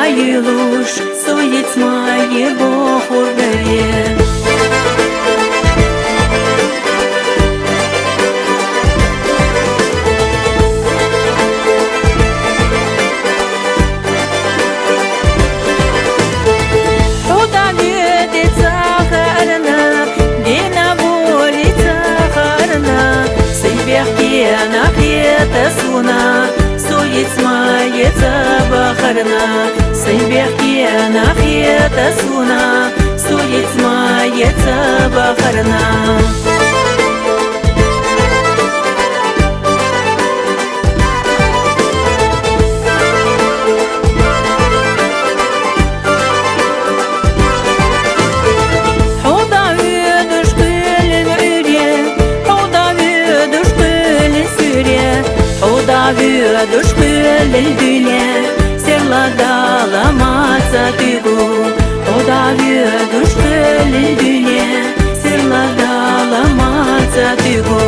hayluş soyetmayı boğur beri. Суна соецмается бахарна, сайбехкена хета суна соецмается бахарна. Duş gülül güle serla dalamazsa tügü. O da duş gülül güle serla dalamazsa tügü.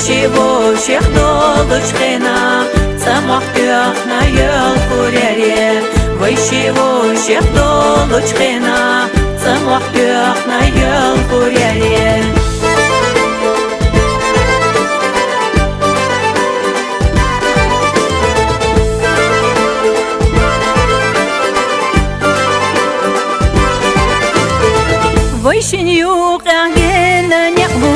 Чего всех долучкина, самых пях на ел куряре. Вы чего всех долучкина, самых пях на ел куряре. Вы щенью кангена нехму.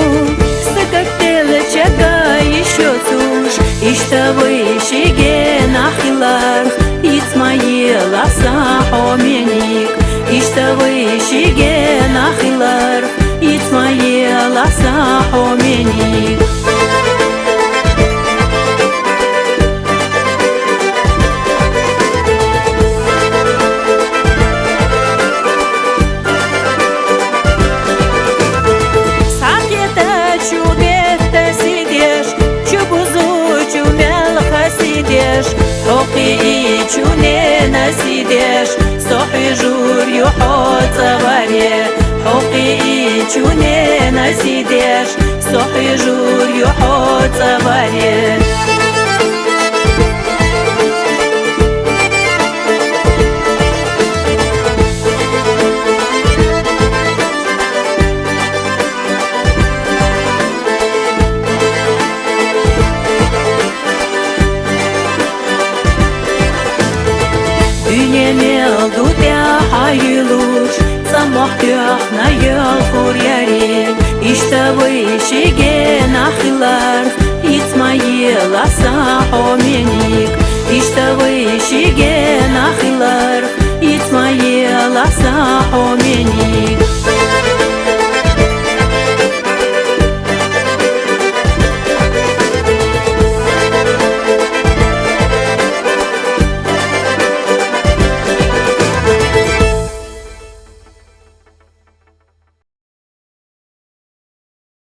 İşte bu işige nahilar İsmail asah menik. İşte bu işige nahilar İsmail asah menik. حقي چونه نسیدش صحی جور یو حوت غریه. حقي چونه نسیدش صحی جور یو حوت غریه. Dünyamel dudya hayluş samah pях на ел куряре. İşte bu işige nahilar İsmail asah menik.